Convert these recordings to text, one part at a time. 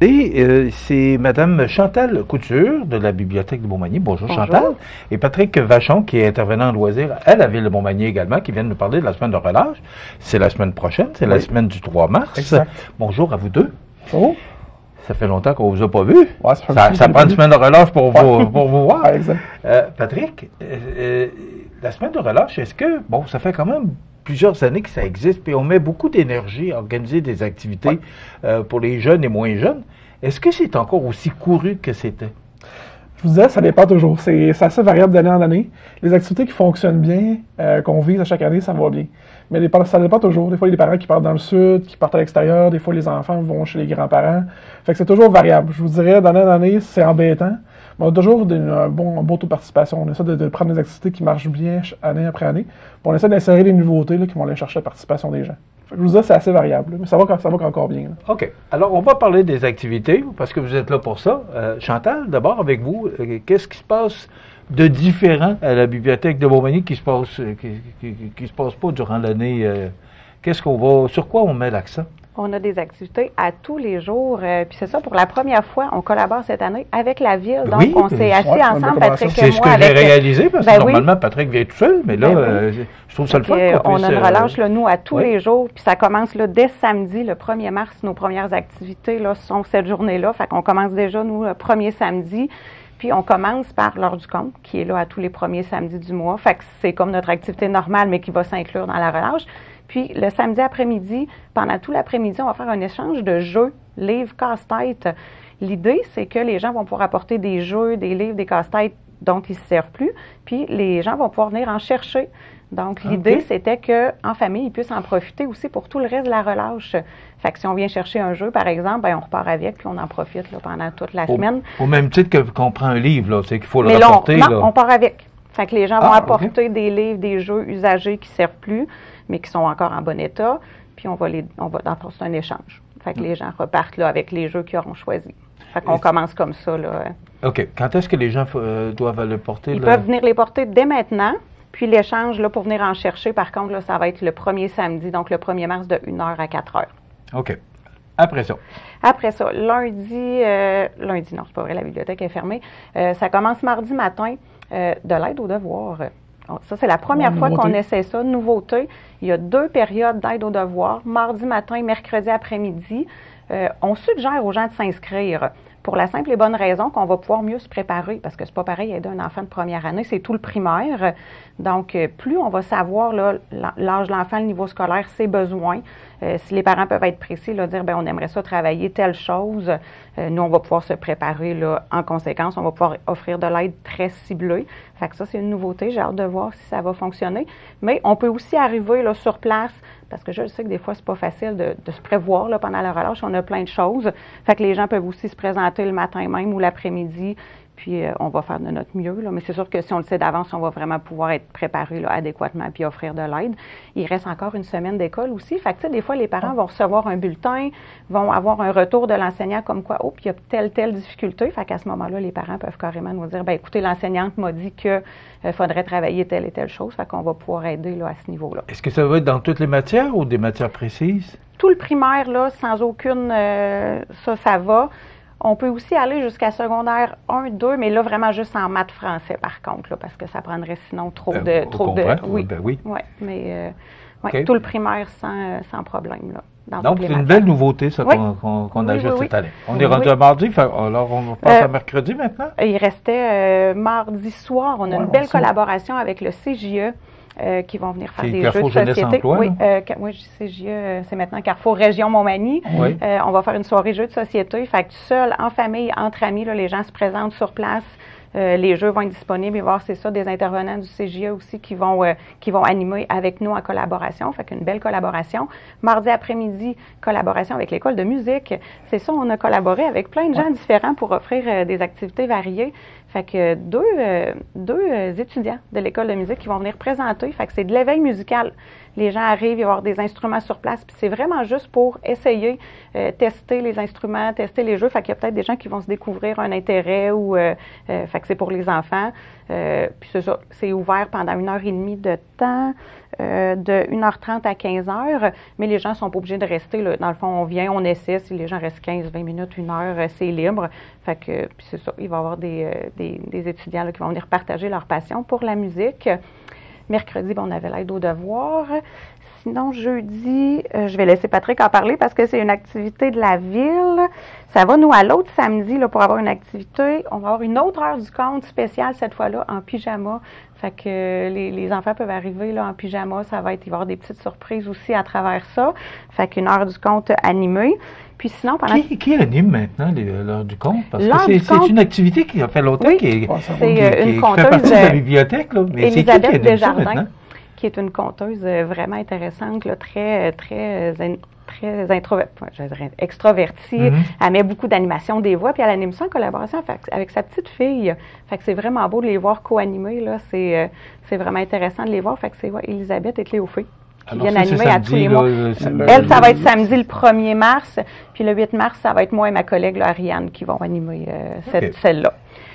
Et c'est Madame Chantal Couture de la Bibliothèque de Montmagny. Bonjour, Bonjour. Chantal. Et Patrick Vachon, qui est intervenant en loisirs à la Ville de Montmagny également, qui vient de nous parler de la semaine de relâche. C'est la semaine prochaine, c'est la semaine du 3 mars. Exact. Bonjour à vous deux. Bonjour. Ça fait longtemps qu'on ne vous a pas vu. Ouais, Ça prend une semaine de relâche pour vous voir. Ouais, exact. Patrick, la semaine de relâche, est-ce que, bon, ça fait quand même plusieurs années que ça existe, puis on met beaucoup d'énergie à organiser des activités pour les jeunes et moins jeunes. Est-ce que c'est encore aussi couru que c'était? Je vous disais, ça dépend toujours. C'est assez variable d'année en année. Les activités qui fonctionnent bien, qu'on vise à chaque année, ça va bien. Mais ça dépend toujours. Des fois, il y a des parents qui partent dans le sud, qui partent à l'extérieur. Des fois, les enfants vont chez les grands-parents. Fait que c'est toujours variable. Je vous dirais, d'année en année, c'est embêtant. Mais on a toujours un bon taux de participation. On essaie de prendre des activités qui marchent bien année après année. Puis on essaie d'insérer des nouveautés là, qui vont aller chercher la participation des gens. Fait que je vous disais, c'est assez variable. Là, mais ça va encore bien. Là. OK. Alors, on va parler des activités, parce que vous êtes là pour ça. Chantal, d'abord, avec vous, qu'est-ce qui se passe de différent à la Bibliothèque de Montmagny qui se passe pas durant l'année? Sur quoi on met l'accent? On a des activités à tous les jours. Puis c'est ça, pour la première fois, on collabore cette année avec la Ville. Donc, Oui, on s'est assis ensemble, Patrick et c'est ce moi. que j'ai réalisé, parce que normalement, Patrick vient tout seul, mais là, je trouve ça le fun. On a une relâche, là, nous, à tous les jours. Puis ça commence là, dès samedi, le 1er mars. Nos premières activités là, sont cette journée-là. Fait qu'on commence déjà, nous, le premier samedi. Puis on commence par l'heure du compte, qui est là à tous les premiers samedis du mois. Fait que c'est comme notre activité normale, mais qui va s'inclure dans la relâche. Puis le samedi après-midi, pendant tout l'après-midi, on va faire un échange de jeux, livres, casse-tête. L'idée, c'est que les gens vont pouvoir apporter des jeux, des livres, des casse-têtes dont ils ne se servent plus, puis les gens vont pouvoir venir en chercher. Donc, l'idée, c'était qu'en famille, ils puissent en profiter aussi pour tout le reste de la relâche. Fait que si on vient chercher un jeu, par exemple, ben, on repart avec, puis on en profite là, pendant toute la semaine. Au même titre qu'on prend un livre, là, c'est qu'il faut le Mais rapporter. Non, on part avec. Fait que les gens vont apporter des livres, des jeux usagés qui ne servent plus, mais qui sont encore en bon état, puis dans le fond, c'est un échange. Fait que les gens repartent là, avec les jeux qu'ils auront choisis. Fait qu'on commence comme ça. Là. OK. Quand est-ce que les gens doivent le porter? Ils peuvent venir les porter dès maintenant. Puis l'échange, là, pour venir en chercher, par contre, là, ça va être le premier samedi, donc le 1er mars de 1h à 4h. OK. Après ça? Après ça, lundi, non, c'est pas vrai, la bibliothèque est fermée. Ça commence mardi matin, de l'aide aux devoirs. Ça, c'est la première fois qu'on essaie ça, nouveauté. Il y a 2 périodes d'aide aux devoirs, mardi matin, mercredi après-midi. On suggère aux gens de s'inscrire pour la simple et bonne raison qu'on va pouvoir mieux se préparer, parce que c'est pas pareil aider un enfant de première année, c'est tout le primaire. Donc, plus on va savoir l'âge de l'enfant, le niveau scolaire, ses besoins, si les parents peuvent être précis, là, dire, bien, on aimerait ça travailler telle chose, nous, on va pouvoir se préparer là, en conséquence, on va pouvoir offrir de l'aide très ciblée. Fait que ça, c'est une nouveauté, j'ai hâte de voir si ça va fonctionner. Mais on peut aussi arriver là, sur place, parce que je sais que des fois, c'est pas facile de se prévoir là, pendant la relâche, on a plein de choses. Fait que les gens peuvent aussi se présenter le matin même ou l'après-midi, puis on va faire de notre mieux. Là. Mais c'est sûr que si on le sait d'avance, on va vraiment pouvoir être préparé là, adéquatement puis offrir de l'aide. Il reste encore une semaine d'école aussi. Fait que, tu sais, des fois, les parents vont recevoir un bulletin, vont avoir un retour de l'enseignant comme quoi, oh, puis il y a telle difficulté. Fait qu'à ce moment-là, les parents peuvent carrément nous dire, bien, écoutez, l'enseignante m'a dit que faudrait travailler telle et telle chose. Fait qu'on va pouvoir aider là, à ce niveau-là. Est-ce que ça va être dans toutes les matières ou des matières précises? Tout le primaire, là, sans aucune... ça va. On peut aussi aller jusqu'à secondaire 1, 2, mais là, vraiment juste en maths français, par contre, là, parce que ça prendrait sinon trop de... Oui. Ben oui. Ouais, mais tout le primaire sans problème, là. Donc, c'est une belle nouveauté, ça, qu'on ajoute cette année. On est rendu à mardi, alors on va passer à mercredi maintenant? Il restait mardi soir, on a une belle collaboration avec le CJE. Qui vont venir faire des Carrefour jeux de Jeunesse société. Emploi, Oui, CJE, c'est maintenant Carrefour Région Montmagny. Oui. On va faire une soirée jeux de société. Fait que seul, en famille, entre amis, là, les gens se présentent sur place. Les jeux vont être disponibles et voir, c'est ça, des intervenants du CJE aussi qui vont animer avec nous en collaboration. Fait qu'une belle collaboration. Mardi après-midi, collaboration avec l'école de musique. C'est ça, on a collaboré avec plein de gens différents pour offrir des activités variées. Fait que deux étudiants de l'école de musique qui vont venir présenter. Fait que c'est de l'éveil musical. Les gens arrivent, il va y avoir des instruments sur place, puis c'est vraiment juste pour essayer, tester les instruments, tester les jeux. Fait qu'il y a peut-être des gens qui vont se découvrir un intérêt ou fait que c'est pour les enfants. Puis c'est ça, c'est ouvert pendant 1h30 de temps, de 1h30 à 15h, mais les gens ne sont pas obligés de rester. Là. Dans le fond, on vient, on essaie. Si les gens restent 15, 20 minutes, 1 heure, c'est libre. Fait que puis c'est ça, il va y avoir des étudiants là, qui vont venir partager leur passion pour la musique. Mercredi, on avait l'aide aux devoirs. Sinon, jeudi, je vais laisser Patrick en parler parce que c'est une activité de la ville. Ça va, nous, à l'autre samedi, là, pour avoir une activité. On va avoir une autre heure du compte spéciale, cette fois-là, en pyjama. Fait que les enfants peuvent arriver là, en pyjama. Il va y avoir des petites surprises aussi à travers ça. Fait qu'une heure du compte animée. Puis sinon, pendant... Qui anime maintenant l'heure du compte? Parce que c'est une activité qui a fait longtemps qui fait partie de la bibliothèque. Là. Mais Elisabeth Desjardins, qui est une conteuse vraiment intéressante, là, très extrovertie. Elle met beaucoup d'animation des voix, puis elle anime ça en collaboration avec sa petite fille. Fait que c'est vraiment beau de les voir co-animer. Là. C'est vraiment intéressant de les voir. Fait que c'est Elisabeth et Cléophée qui viennent animer à tous les mois. Elle, ça va être samedi le 1er mars, puis le 8 mars, ça va être moi et ma collègue là, Ariane qui vont animer celle-là.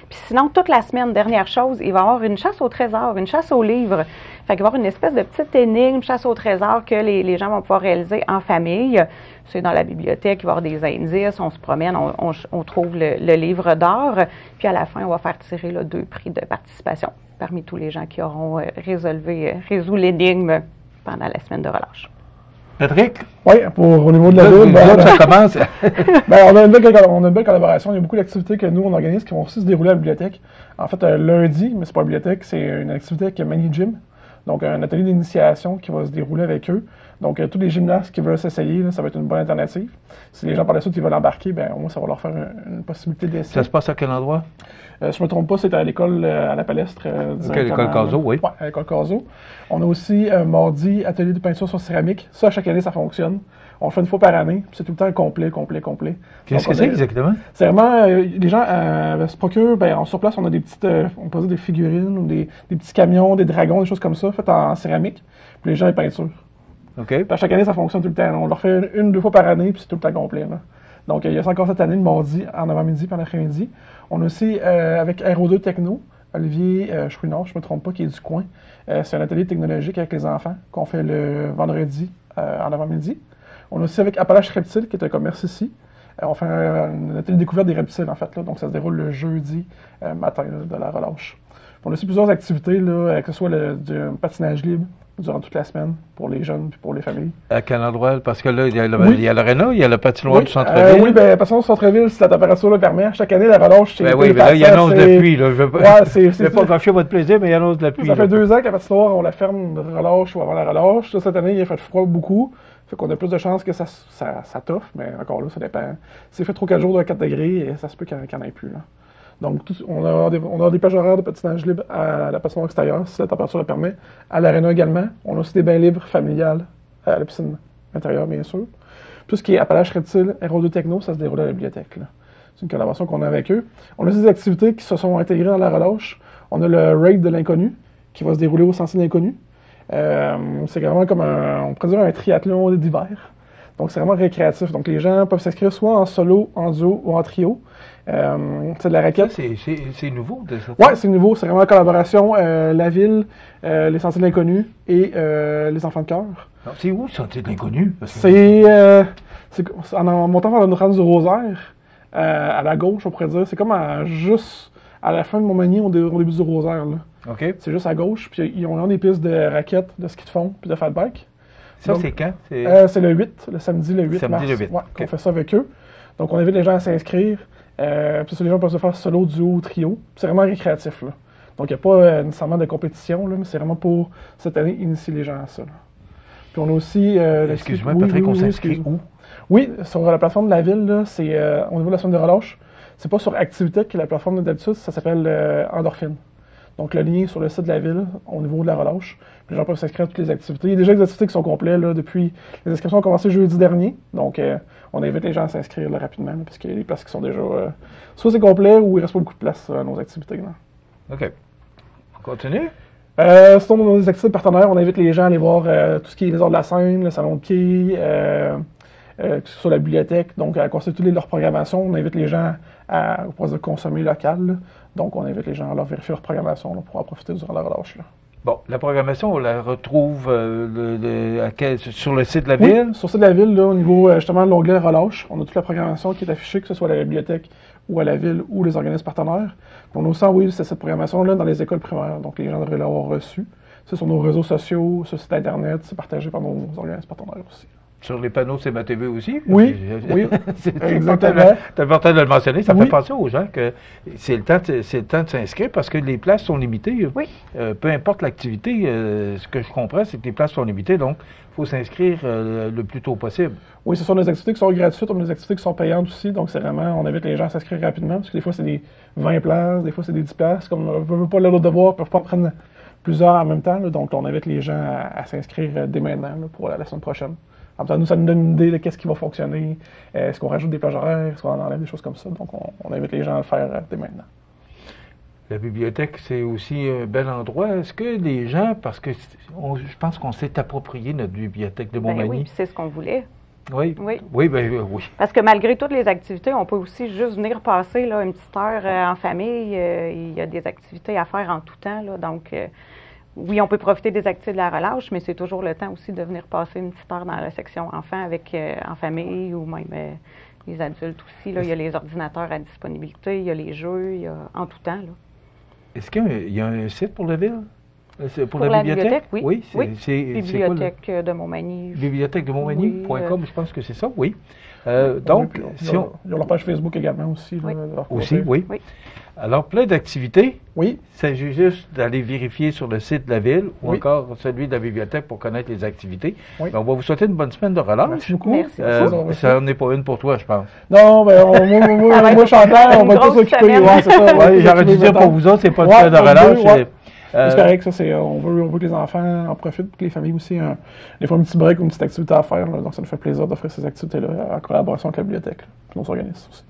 Puis sinon, toute la semaine, dernière chose, il va y avoir une chasse au trésor, une chasse aux livres. Fait qu'il va y avoir une espèce de petite énigme, chasse au trésor, que les gens vont pouvoir réaliser en famille. C'est dans la bibliothèque, il va y avoir des indices, on se promène, on trouve le livre d'or. Puis à la fin, on va faire tirer 2 prix de participation parmi tous les gens qui auront résolu l'énigme pendant la semaine de relâche. Patrick? Oui, au niveau de la ville, ça commence. On a une belle collaboration. Il y a beaucoup d'activités que nous, on organise qui vont aussi se dérouler à la bibliothèque. En fait, lundi, mais c'est pas la bibliothèque, c'est une activité avec Mani Gym. Donc, un atelier d'initiation qui va se dérouler avec eux. Donc, tous les gymnastes qui veulent s'essayer, ça va être une bonne alternative. Si les gens par la suite ils veulent embarquer, au moins, ça va leur faire une possibilité d'essai. Ça se passe à quel endroit? Je ne me trompe pas, c'est à l'école, à la Palestre. L'école Caso, oui. Oui, à l'école Caso. On a aussi mardi, atelier de peinture sur céramique. Ça, à chaque année, ça fonctionne. On le fait une fois par année. C'est tout le temps complet. Qu'est-ce que c'est exactement? C'est vraiment, les gens se procurent, sur place, on a des petites, on peut dire des figurines ou des petits camions, des dragons, des choses comme ça, faites en céramique. Puis les gens, ils peinturent. OK. Puis à chaque année, ça fonctionne tout le temps. On leur fait 1-2 fois par année, puis c'est tout le temps complet. Là. Donc, il y a ça encore cette année, le mardi, en avant-midi, puis en après-midi. On a aussi, avec Aéro2 Techno, Olivier Chouinard, je ne me trompe pas, qui est du coin. C'est un atelier technologique avec les enfants qu'on fait le vendredi en avant-midi. On a aussi avec Appalache Reptile, qui est un commerce ici. On fait un atelier de découverte des reptiles, en fait. Là. Donc, ça se déroule le jeudi matin là, de la relâche. On a aussi plusieurs activités, là, que ce soit du patinage libre durant toute la semaine pour les jeunes et pour les familles. À quel endroit? Parce que là, il y a l'aréna, il y a le patinoire du centre-ville. Oui, le patinoire du centre-ville, si la température le permet. Chaque année, la relâche, c'est... oui, mais là, il annonce de la pluie. Là. Je ne vais pas gâcher votre plaisir, mais il annonce de la pluie. Ça fait 2 ans que la patinoire, on la ferme de relâche ou avant la relâche. Là, cette année, il a fait froid beaucoup. Fait qu'on a plus de chances que ça toffe, mais encore là, ça dépend. S'il fait trop 4 jours de 4 degrés, ça se peut qu'il n'y en ait plus. Là. Donc, on a des plages horaires de patinage libre à la patinoire extérieure, si la température le permet. À l'aréna également. On a aussi des bains libres familiales à la piscine intérieure, bien sûr. Tout ce qui est Appalache Reptile, Aéro2 Techno, ça se déroule à la bibliothèque. Là. C'est une collaboration qu'on a avec eux. On a aussi des activités qui se sont intégrées dans la relâche. On a le Raid de l'Inconnu, qui va se dérouler au Sentier de l'Inconnu. C'est vraiment comme on pourrait dire un triathlon d'hiver. Donc, c'est vraiment récréatif. Donc, les gens peuvent s'inscrire soit en solo, en duo ou en trio. C'est de la raquette. C'est nouveau, de ça? Oui, c'est nouveau. C'est vraiment en collaboration. La ville, les Sentiers de l'Inconnu et les Enfants de cœur. C'est où, le Sentier de l'Inconnu? C'est en montant vers le Notre-Dame du Rosaire, à la gauche, on pourrait dire. C'est comme juste à la fin de Montmagny, au début du Rosaire. Là. OK. C'est juste à gauche. Puis, ils ont des pistes de raquettes, de ski de fond, puis de fat bike. Ça, c'est quand? C'est le 8, le samedi le 8 mars. Le 8. Ouais, okay. On fait ça avec eux. Donc, on invite les gens à s'inscrire. Puis ça, les gens peuvent se faire solo, duo ou trio. C'est vraiment récréatif. Là. Donc, il n'y a pas nécessairement de compétition, là, mais c'est vraiment pour, cette année, initier les gens à ça. Là. Puis, on a aussi... Excuse-moi, Patrick, on s'inscrit où? Oui, sur la plateforme de la ville, là, c'est au niveau de la semaine de relâche. C'est pas sur Activitech, qui est la plateforme d'habitude, ça s'appelle Endorphine. Donc, le lien est sur le site de la ville, au niveau de la relâche. Puis les gens peuvent s'inscrire à toutes les activités. Il y a déjà des activités qui sont complètes là, depuis... Les inscriptions ont commencé jeudi dernier. Donc, on invite les gens à s'inscrire là, rapidement, là, parce qu'il y a des places qui sont déjà... soit c'est complet, ou il reste pas beaucoup de place à nos activités. Là. OK. On continue? Sinon, nos activités partenaires, on invite les gens à aller voir tout ce qui est les arts de la scène, le salon de quai, que ce soit la bibliothèque, donc à constituer leur programmation. On invite les gens à consommer local, là. Donc on invite les gens à leur vérifier leur programmation là, pour en profiter durant la relâche. Là. Bon, la programmation, on la retrouve sur le site de la Oui, ville? sur le site de la ville, là, au niveau justement de l'onglet relâche, on a toute la programmation qui est affichée, que ce soit à la bibliothèque ou à la ville ou les organismes partenaires. Puis on a aussi envoyé cette programmation-là dans les écoles primaires, donc les gens devraient l'avoir reçue. C'est sur nos réseaux sociaux, sur le site Internet, c'est partagé par nos organismes partenaires aussi. Sur les panneaux CMA TV aussi? Oui, oui, exactement. C'est important de le mentionner. Ça Oui. fait penser aux gens que c'est le temps de s'inscrire parce que les places sont limitées. Oui. Peu importe l'activité, ce que je comprends, c'est que les places sont limitées, donc il faut s'inscrire le plus tôt possible. Oui, ce sont des activités qui sont gratuites, on a des activités qui sont payantes aussi, donc c'est vraiment, on invite les gens à s'inscrire rapidement, parce que des fois c'est des 20 places, des fois c'est des 10 places, comme on ne veut pas l'autre devoir, ils ne peuvent pas en prendre plusieurs en même temps, là, donc on invite les gens à s'inscrire dès maintenant là, pour la semaine prochaine. En même temps, nous, ça nous donne une idée de qu'est-ce qui va fonctionner, est-ce qu'on rajoute des plages horaires, est-ce qu'on en enlève des choses comme ça, donc on invite les gens à le faire dès maintenant. La bibliothèque, c'est aussi un bel endroit. Est-ce que les gens, parce que je pense qu'on s'est approprié notre bibliothèque de Montmagny. Oui, c'est ce qu'on voulait. Oui, oui. Oui, oui. Parce que malgré toutes les activités, on peut aussi juste venir passer là, une petite heure en famille. Il y a des activités à faire en tout temps. Là, donc, oui, on peut profiter des activités de la relâche, mais c'est toujours le temps aussi de venir passer une petite heure dans la section enfants avec en famille ou même les adultes aussi. Là. Il y a les ordinateurs à disponibilité, il y a les jeux, il y a en tout temps. Là. Est-ce qu'il y a un site pour la ville? Pour la bibliothèque, oui. Oui, c'est Bibliothèque de Montmagny. Bibliothèque de Montmagny.com, je pense que c'est ça, oui. Donc, ils ont leur page Facebook également aussi. Là, aussi, oui. Alors, plein d'activités. Oui. Il s'agit juste d'aller vérifier sur le site de la ville ou encore celui de la bibliothèque pour connaître les activités. Oui. On va vous souhaiter une bonne semaine de relâche. Merci beaucoup. Merci. Ça n'en est pas une pour toi, je pense. Non, mais moi Chantal, on va tous s'occuper. Ouais, j'aurais dû dire pour vous autres, c'est pas une semaine de relâche. C'est correct, ça, on veut que les enfants en profitent, que les familles aussi, des fois un petit break ou une petite activité à faire, là, donc ça nous fait plaisir d'offrir ces activités-là en collaboration avec la bibliothèque, puis nos organismes aussi.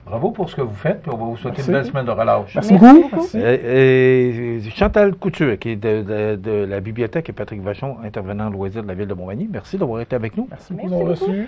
Bravo pour ce que vous faites, puis on va vous souhaiter une belle semaine de relâche. Merci beaucoup. Merci. Chantal Couture, qui est de la bibliothèque, et Patrick Vachon, intervenant en loisirs de la ville de Montmagny. Merci d'avoir été avec nous. Merci beaucoup d'avoir reçu.